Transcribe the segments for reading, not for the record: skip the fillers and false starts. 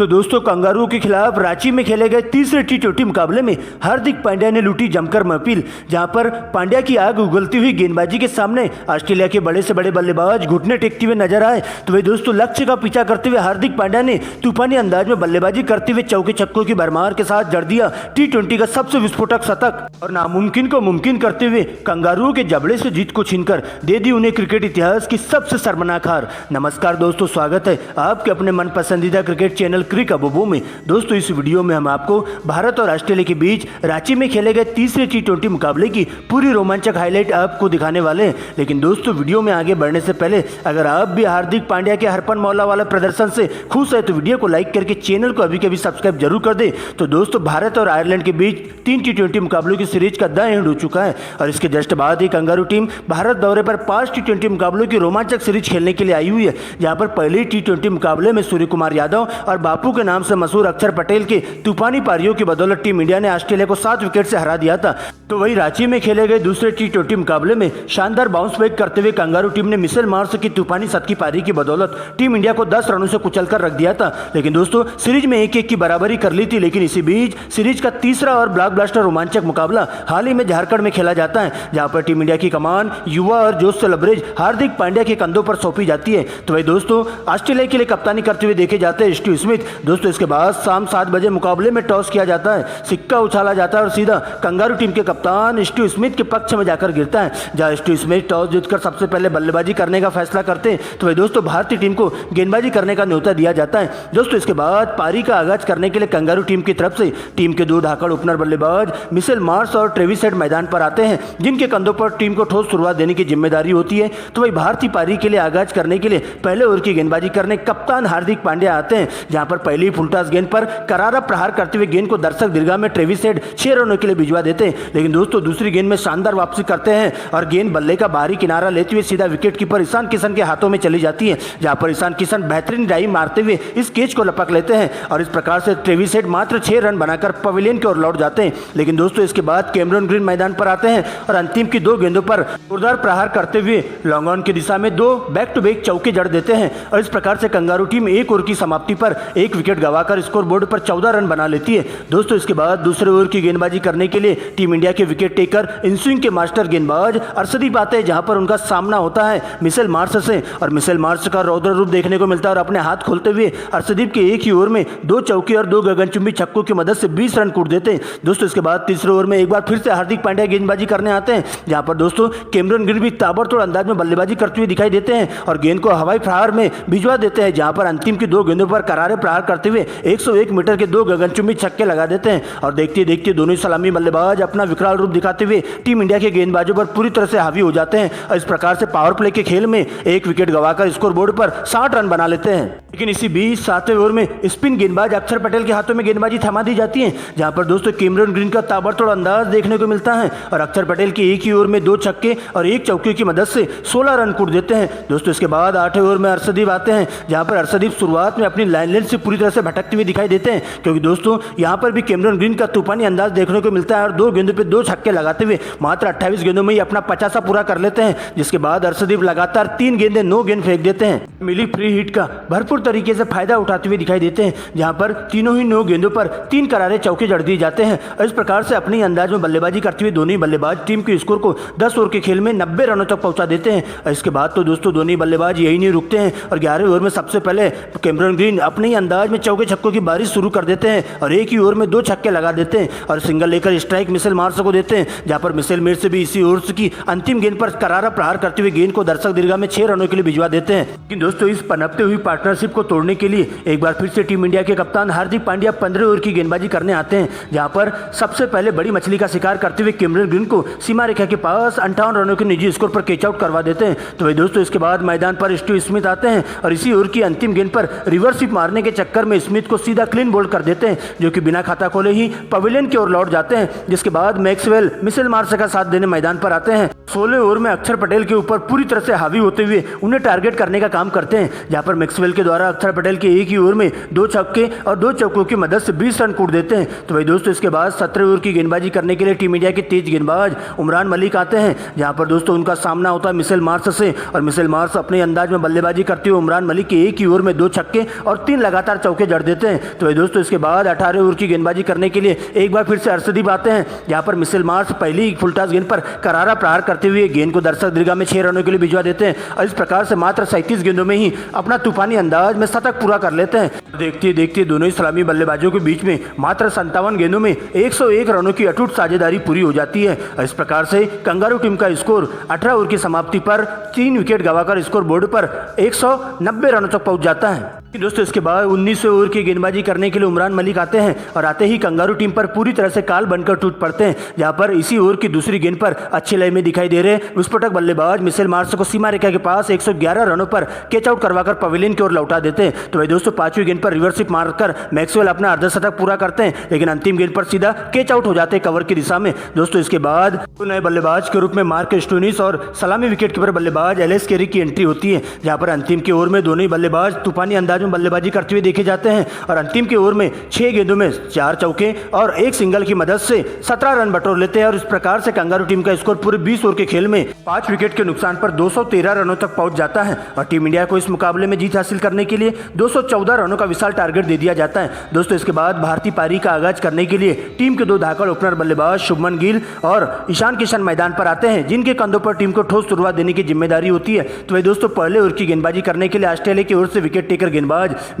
तो दोस्तों कंगारुओं के खिलाफ रांची में खेले गए तीसरे टी20 मुकाबले में हार्दिक पांड्या ने लूटी जमकर महफिल, जहां पर पांड्या की आग उगलती हुई गेंदबाजी के सामने ऑस्ट्रेलिया के बड़े से बड़े बल्लेबाज घुटने टेकते हुए नजर आए। तो वही दोस्तों लक्ष्य का पीछा करते हुए हार्दिक पांड्या ने तूफानी अंदाज में बल्लेबाजी करते हुए चौके छक्कों की भरमार के साथ जड़ दिया टी20 का सबसे विस्फोटक शतक और नामुमकिन को मुमकिन करते हुए कंगारुओं के जबड़े से जीत को छीनकर दे दी उन्हें क्रिकेट इतिहास की सबसे शर्मनाक हार। नमस्कार दोस्तों, स्वागत है आपके अपने मन पसंदीदा क्रिकेट चैनल क्रिक अबूबू में। दोस्तों इस वीडियो में हम आपको भारत और ऑस्ट्रेलिया के बीच रांची में खेले गए तीसरे टी20 मुकाबले की पूरी रोमांचक हाईलाइट आपको दिखाने वाले हैं। लेकिन दोस्तों वीडियो में आगे बढ़ने से पहले अगर आप भी हार्दिक पांड्या के हरपन मौला वाला प्रदर्शन से खुश है तो वीडियो को लाइक करके चैनल को अभी के अभी सब्सक्राइब जरूर कर दे। तो दोस्तों भारत और आयरलैंड के बीच 3 टी20 मुकाबलों की सीरीज का द एंड हो चुका है और इसके जस्ट बाद ही कंगारू टीम भारत दौरे पर 5 टी20 मुकाबलों की रोमांचक सीरीज खेलने के लिए आई हुई है, जहां पर पहले टी20 मुकाबले में सूर्य कुमार यादव और बापू के नाम से मशहूर अक्षर पटेल के तूफानी पारियों की बदौलत टीम इंडिया ने ऑस्ट्रेलिया को 7 विकेट से हरा दिया था। तो वही रांची में खेले गए दूसरे टी20 मुकाबले में शानदार बाउंस बैक करते हुए कंगारू टीम ने मिशेल मार्श की तूफानी शतकी पारी की बदौलत टीम इंडिया को 10 रनों से कुचलकर रख दिया था। लेकिन दोस्तों सीरीज में 1-1 की बराबरी कर ली थी। लेकिन इसी बीच सीरीज का तीसरा और ब्लॉकबस्टर रोमांचक मुकाबला हाल ही में झारखंड में खेला जाता है, जहां पर टीम इंडिया की कमान युवा और जोश से लबरेज हार्दिक पांड्या के कंधों पर सौंपी जाती है। तो वही दोस्तों ऑस्ट्रेलिया के लिए कप्तानी करते हुए देखे जाते हैं स्टीव स्मिथ। दोस्तों इसके बाद शाम 7 बजे मुकाबले में टॉस किया जाता है, सिक्का उछाला जाता है और सीधा कंगारू टीम के कप्तान स्टीव स्मिथ के पक्ष में जाकर गिरता है, जहां स्टीव स्मिथ टॉस जीतकर सबसे पहले बल्लेबाजी करने का फैसला करते हैं। तो वही दोस्तों भारतीय टीम को गेंदबाजी करने का न्योता दिया जाता है। दोस्तों इसके बाद पारी का आगाज करने के लिए कंगारू टीम की तरफ से टीम के 2 धाकड़ ओपनर बल्लेबाज मिशेल मार्श और ट्रेविस हेड मैदान पर आते हैं, जिनके कंधों पर टीम को ठोस शुरुआत देने की जिम्मेदारी होती है। तो वही भारतीय पारी के लिए आगाज करने के लिए पहले ओवर की गेंदबाजी करने कप्तान हार्दिक पांड्या आते हैं, जहां पर पहली फुलटॉस गेंद पर करारा प्रहार करते हुए गेंद को दर्शक दीर्घा में ट्रेविस हेड 6 रनों के लिए भिजवा देते हैं। लेकिन दोस्तों दूसरी गेंद में शानदार वापसी करते हैं और गेंद बल्ले का बाहरी किनारा लेते हुए सीधा विकेट कीपर ईशान किशन के हाथों में चली जाती है, जहां पर ईशान किशन बेहतरीन ड्राइव मारते हुए इस कैच को लपक लेते हैं और इस प्रकार से ट्रेविस हेड मात्र 6 रन बनाकर पवेलियन की ओर लौट जाते हैं। लेकिन दोस्तों इसके बाद कैमरन ग्रीन मैदान पर आते हैं और अंतिम की 2 गेंदों पर जोरदार प्रहार करते हुए लॉन्ग ऑन की दिशा में 2 बैक टू बैक चौके जड़ देते हैं और इस प्रकार से कंगारू टीम 1 ओवर की समाप्ति पर 1 विकेट गंवाकर स्कोर बोर्ड पर 14 रन बना लेती है। दोस्तों इसके बाद दूसरे ओवर की गेंदबाजी करने के लिए टीम इंडिया के विकेट टेकर इनस्विंग के मास्टर गेंदबाज अर्शदीप आते हैं, जहां पर उनका सामना होता है मिशेल मार्श से और मिशेल मार्श का रौद्र रूप देखने को मिलता है और अपने हाथ खोलते हुए अर्शदीप के एक ही ओवर में 2 चौके और 2 गगनचुंबी छक्कों की मदद से 20 रन कूट देते हैं। दोस्तों इसके बाद तीसरे ओवर में एक बार फिर से हार्दिक पांड्या गेंदबाजी करने आते हैं, जहां पर दोस्तों कैमरन ग्रीन भी ताबड़तोड़ अंदाज में बल्लेबाजी करते हुए दिखाई देते हैं और गेंद को हवाई प्रहार में भिजवा देते हैं, जहां पर अंतिम की 2 गेंदों पर करारे प्रहार करते हुए 101 मीटर के 2 गगनचुंबी छक्के लगा देते हैं और देखते देखते दोनों सलामी बल्लेबाज अपना विकराल रूप दिखाते हुए टीम इंडिया के गेंदबाजों पर पूरी तरह से हावी हो जाते हैं और इस प्रकार से पावर प्ले के खेल में 1 विकेट गंवाकर स्कोर बोर्ड पर 60 रन बना लेते हैं। लेकिन इसी बीच 7वें ओवर में स्पिन गेंदबाज अक्षर पटेल के हाथों में गेंदबाजी थमा दी जाती है, जहां पर दोस्तों कैमरन ग्रीन का ताबड़तोड़ अंदाज देखने को मिलता है और अक्षर पटेल के एक ही ओवर में 2 छक्के और 1 चौके की मदद से 16 रन कूट देते हैं। दोस्तों इसके बाद 8वें ओवर में अर्शदीप आते हैं, जहां पर अर्शदीप शुरुआत में अपनी लाइन लेंथ से पूरी तरह से भटकते हुए दिखाई देते हैं, क्योंकि दोस्तों यहां पर भी कैमरन ग्रीन का तूफानी अंदाज देखने को मिलता है और 2 गेंदों पर 2 छक्के लगाते हुए मात्र 28 गेंदों में ही अपना 50 पूरा कर लेते हैं। जिसके बाद अर्शदीप लगातार 3 गेंदें 9 गेंद फेंक देते हैं, मिली फ्री हिट का भरपूर तरीके से फायदा उठाते हुए दिखाई देते हैं, जहां पर तीनों ही 9 गेंदों पर 3 करारे चौके जड़ दिए जाते हैं और इस प्रकार से अपनी अंदाज में बल्लेबाजी करते हुए दोनों ही बल्लेबाज टीम के स्कोर को 10 ओवर के खेल में 90 रनों तक पहुंचा देते हैं। और इसके बाद तो दोस्तों दोनों ही बल्लेबाज यही नहीं रुकते हैं और 11वें ओवर में सबसे पहले कैमरन ग्रीन अपने ही अंदाज में चौके छक्कों की बारिश शुरू कर देते हैं और एक ही ओवर में 2 छक्के लगा देते हैं और सिंगल लेकर स्ट्राइक मिशेल मार्श को देते हैं, जहां पर मिशेल मार्श भी इसी ओवर की अंतिम गेंद पर करारा प्रहार करते हुए गेंद को दर्शक दीर्घा में 6 रनों के लिए भिजवा देते हैं। लेकिन दोस्तों इस पनपते हुई पार्टनरशिप को तोड़ने के लिए एक बार फिर से टीम इंडिया के कप्तान हार्दिक पांड्या 15 ओवर की गेंदबाजी करने आते हैं, जहां पर सबसे पहले बड़ी मछली का शिकार करते हुए कैमरन ग्रीन को सीमा रेखा के पास 58 रनों के निजी स्कोर पर कैच आउट करवा देते हैं। तो वही दोस्तों इसके बाद मैदान पर स्टीव स्मिथ आते हैं और इसी ओवर की अंतिम गेंद पर रिवर्स स्वीप मारने के चक्कर में स्मिथ को सीधा क्लीन बोल्ड कर देते हैं, जो कि बिना खाता खोले ही पवेलियन की ओर लौट जाते हैं। जिसके बाद मैक्सवेल मिशेल मार्श का साथ देने मैदान पर आते हैं। 16 ओवर में अक्षर पटेल के ऊपर पूरी तरह से हावी होते हुए उन्हें टारगेट करने का काम करते हैं, जहां पर मैक्सवेल के द्वारा अक्षर पटेल के एक ही ओवर में 2 छक्के और 2 चौकों की मदद से 20 रन कूट देते हैं। तो वही दोस्तों इसके बाद 17 ओवर की गेंदबाजी करने के लिए टीम इंडिया के तेज गेंदबाज उमरान मलिक आते हैं, जहां पर दोस्तों उनका सामना होता है मिशेल मार्श से और मिशेल मार्श अपने अंदाज में बल्लेबाजी करते हुए उमरान मलिक के एक ही ओवर में 2 छक्के और 3 लगातार लगातार चौके जड़ देते हैं। तो दोस्तों इसके बाद 18 ओवर की गेंदबाजी करने के लिए एक बार फिर से अर्शदीप आते हैं, जहां पर मिशेल मार्श पहली फुलटॉस गेंद पर करारा प्रहार करते हुए गेंद को दर्शक दीर्घा में 6 रनों के लिए भिजवा देते हैं और इस प्रकार से मात्र 37 गेंदों में ही अपना तूफानी अंदाज में शतक पूरा कर लेते हैं। देखते देखते दोनों ही सलामी बल्लेबाजों के बीच में मात्र 57 गेंदों में 101 रनों की अटूट साझेदारी पूरी हो जाती है। इस प्रकार से कंगारू टीम का स्कोर 18 ओवर की समाप्ति पर 3 विकेट गंवाकर स्कोर बोर्ड पर 190 रनों तक पहुंच जाता है। दोस्तों इसके बाद 19 ओवर की गेंदबाजी करने के लिए उमरान मलिक आते हैं और आते ही कंगारू टीम पर पूरी तरह से काल बनकर टूट पड़ते हैं, जहां पर इसी ओवर की दूसरी गेंद पर अच्छे लय में दिखाई दे रहे विस्फोटक बल्लेबाज मिशेल मार्श को सीमा रेखा के पास 111 रनों पर कैच आउट करवाकर पवेलियन की ओर लौटा देते हैं। तो भाई दोस्तों 5वीं गेंद पर रिवर्सिप मारकर मैक्सवेल अपना अर्धशतक पूरा करते हैं, लेकिन अंतिम गेंद पर सीधा कैच आउट हो जाते हैं कवर की दिशा में। दोस्तों इसके बाद नए बल्लेबाज के रूप में मार्क स्टोइनिस और सलामी विकेट कीपर बल्लेबाज एलिस कैरी की एंट्री होती है, जहां पर अंतिम के ओवर में दोनों ही बल्लेबाज तूफानी अंदाज में बल्लेबाजी करते हुए देखे जाते हैं और अंतिम के ओवर में 6 गेंदों में 4 चौके और 1 सिंगल की मदद से 17 रन बटोर लेते हैं और इस प्रकार से कंगारू टीम का स्कोर पूरे 20 ओवर के खेल में 5 विकेट के नुकसान पर 213 रनों तक पहुंच जाता है और टीम इंडिया को इस मुकाबले में जीत हासिल करने के लिए 214 रनों का विशाल टारगेट दे दिया जाता है। दोस्तों इसके बाद भारतीय पारी का आगाज करने के लिए टीम के 2 धाकड़ ओपनर बल्लेबाज शुभमन गिल और ईशान किशन मैदान पर आते हैं, जिनके कंधों पर टीम को ठोस शुरुआत देने की जिम्मेदारी होती है। तो वही दोस्तों पहले ओवर की गेंदबाजी करने के लिए ऑस्ट्रेलिया की ओर से विकेट टेकर गेंदबाज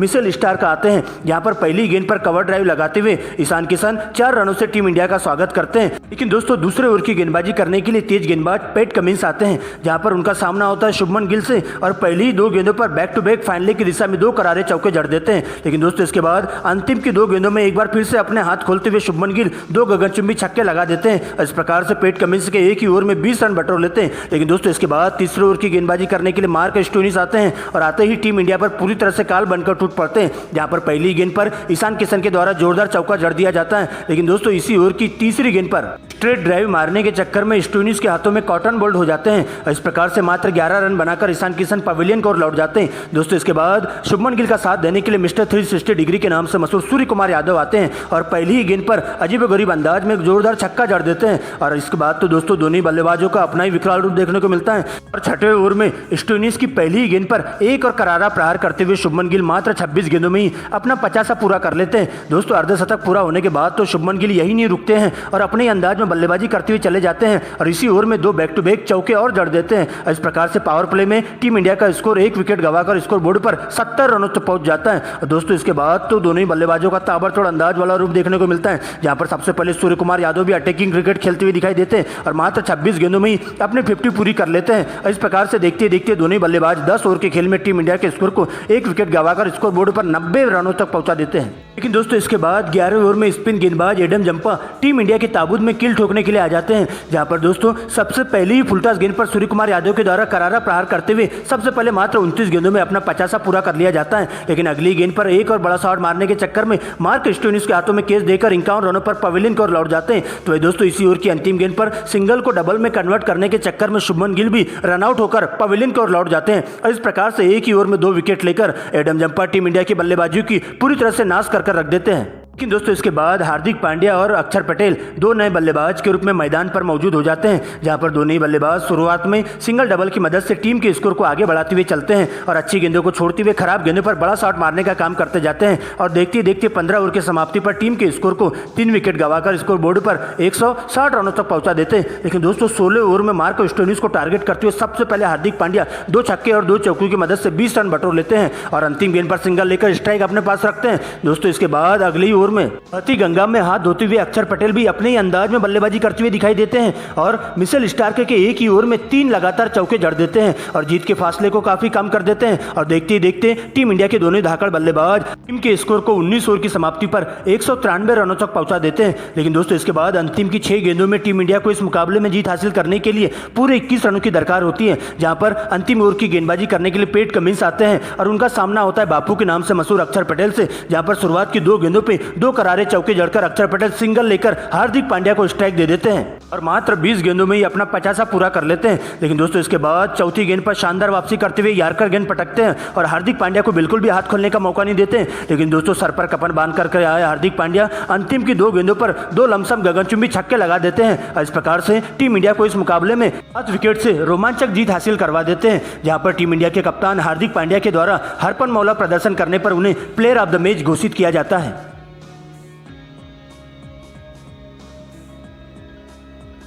मिशेल स्टार्क आते हैं, जहां पर पहली गेंद पर कवर ड्राइव लगाते हुए ईशान किशन 4 रनों से टीम इंडिया का स्वागत करते हैं। लेकिन दोस्तों दूसरे ओवर की गेंदबाजी करने के लिए तेज गेंदबाज पैट कमिंस आते हैं, जहां पर उनका सामना होता है शुभमन गिल से और पहली ही 2 गेंदों पर बैक टू बैक फाइनली की दिशा में 2 करारे चौके जड़ देते हैं। लेकिन दोस्तों इसके बाद अंतिम की 2 गेंदों में एक बार फिर से अपने हाथ खोलते हुए शुभमन गिल 2 गगनचुंबी छक्के लगा देते हैं। इस प्रकार से पैट कमिंस के एक ही ओवर में 20 रन बटोर लेते हैं। लेकिन दोस्तों इसके बाद तीसरे ओवर की गेंदबाजी करने के लिए मार्क स्टोइनिस आते हैं और आते ही टीम इंडिया पर पूरी तरह से काल बनकर टूट पड़ते हैं, जहां पर पहली गेंद पर ईशान किशन के द्वारा जोरदार चौका जड़ दिया जाता है। लेकिन दोस्तों इसी ओवर की तीसरी गेंद पर स्ट्रेट ड्राइव मारने के चक्कर में स्टोइनिस के हाथों में कॉटन बोल्ड हो जाते हैं। इस प्रकार से मात्र 11 रन बनाकर ईशान किशन पवेलियन की ओर लौट जाते हैं। दोस्तों इसके बाद शुभमन गिल का साथ देने के लिए मिस्टर 360 डिग्री के नाम से मशहूर सूर्य कुमार यादव आते हैं और पहली ही गेंद पर अजीबोगरीब अंदाज में जोरदार छक्का जड़ देते हैं और इसके बाद तो दोस्तों दोनों बल्लेबाजों का अपना ही विकराल रूप देखने को मिलता है और छठे ओवर में स्टोइनिस की पहली ही गेंद पर एक और करारा प्रहार करते हुए शुभमन गिल मात्र 26 गेंदों में ही अपना 50 पूरा कर लेते हैं। दोस्तों अर्धशतक पूरा होने के बाद तो शुभमन गिल यही नहीं रुकते हैं और अपने अंदाज में बल्लेबाजी करते हुए चले जाते हैं और इसी ओवर में 2 बैक टू बैक चौके और जड़ देते हैं। इस प्रकार से पावर प्ले में टीम इंडिया का स्कोर 1 विकेट गंवाकर स्कोर बोर्ड पर 70 रनों तक पहुंच जाता है। और दोस्तों इसके बाद तो दोनों ही बल्लेबाजों का ताबड़तोड़ अंदाज वाला रूप देखने को मिलता है, जहां पर सबसे पहले सूर्य कुमार यादव भी अटैकिंग क्रिकेट खेलते हुए दिखाई देते हैं और मात्र 26 गेंदों में ही अपने 50 पूरी कर लेते हैं। इस प्रकार से देखते देखते दोनों ही बल्लेबाज 10 ओवर के खेल में टीम इंडिया के स्कोर को 1 विकेट गंवाकर स्कोर बोर्ड पर 90 रनों तक पहुंचा देते हैं। लेकिन दोस्तों इसके बाद 11वें ओवर में स्पिन गेंदबाज एडम जंपा टीम इंडिया के ताबूत में किल ठोकने के लिए आ जाते हैं, जहां पर दोस्तों सबसे पहले ही फुलटॉस गेंद पर सूर्य कुमार यादव के द्वारा करारा प्रहार करते हुए सबसे पहले मात्र 29 गेंदों में अपना 50 पूरा कर लिया जाता है। लेकिन अगली गेंद पर एक और बड़ा शॉट मारने के चक्कर में मार्क स्टोइनिस के हाथों में कैच देकर 51 रनों पर पवेलियन की ओर लौट जाते हैं। तो दोस्तों इसी ओवर की अंतिम गेंद पर सिंगल को डबल में कन्वर्ट करने के चक्कर में शुभमन गिल भी रनआउट होकर पवेलियन की ओर लौट जाते हैं और इस प्रकार से एक ही ओवर में 2 विकेट लेकर एडम जंपा टीम इंडिया की बल्लेबाजी की पूरी तरह से नाश कर रख देते हैं। लेकिन दोस्तों इसके बाद हार्दिक पांड्या और अक्षर पटेल 2 नए बल्लेबाज के रूप में मैदान पर मौजूद हो जाते हैं, जहां पर दोनों ही बल्लेबाज शुरुआत में सिंगल डबल की मदद से टीम के स्कोर को आगे बढ़ाते हुए चलते हैं और अच्छी गेंदों को छोड़ते हुए खराब गेंदों पर बड़ा शॉट मारने का काम करते जाते हैं और देखते देखते 15 ओवर की समाप्ति पर टीम के स्कोर को 3 विकेट गंवाकर स्कोर बोर्ड पर 160 रनों तक पहुंचा देते हैं। लेकिन दोस्तों 16 ओवर में मार्क स्टोइनिस को टारगेट करते हुए सबसे पहले हार्दिक पांड्या 2 छक्के और 2 चौकों की मदद से 20 रन बटोर लेते हैं और अंतिम गेंद पर सिंगल लेकर स्ट्राइक अपने पास रखते हैं। दोस्तों इसके बाद अगली ओवर में गंगा में हाथ धोते हुए अक्षर पटेल भी अपने ही अंदाज में बल्लेबाजी करते हुए दिखाई देते हैं और मिशेल स्टार्क के एक ही ओवर में 3 लगातार चौके जड़ देते हैं और जीत के फासले को काफी कम कर देते हैं और देखते ही देखते टीम इंडिया के दोनों धाकड़ बल्लेबाज टीम के स्कोर को 19 ओवर की समाप्ति पर 193 रनों तक पहुंचा देते हैं। लेकिन दोस्तों इसके बाद अंतिम की 6 गेंदों में टीम इंडिया को इस मुकाबले में जीत हासिल करने के लिए पूरे 21 रनों की दरकार होती है, जहां पर अंतिम ओवर की गेंदबाजी करने के लिए पैट कमिंस आते हैं और उनका सामना होता है बापू के नाम से मशहूर अक्षर पटेल से, जहां पर शुरुआत की 2 गेंदों पे दो करारे चौके जड़कर अक्षर पटेल सिंगल लेकर हार्दिक पांड्या को स्ट्राइक दे देते हैं और मात्र 20 गेंदों में ही अपना 50 पूरा कर लेते हैं। लेकिन दोस्तों इसके बाद चौथी गेंद पर शानदार वापसी करते हुए यार्कर गेंद पटकते हैं और हार्दिक पांड्या को बिल्कुल भी हाथ खोलने का मौका नहीं देते। लेकिन दोस्तों सर पर कपन बांध कर आए हार्दिक पांड्या अंतिम की 2 गेंदों पर 2 लमसम गगनचुंबी छक्के लगा देते हैं और इस प्रकार से टीम इंडिया को इस मुकाबले में 7 विकेट से रोमांचक जीत हासिल करवा देते हैं, जहां पर टीम इंडिया के कप्तान हार्दिक पांड्या के द्वारा हरपन मौला प्रदर्शन करने पर उन्हें प्लेयर ऑफ द मैच घोषित किया जाता है।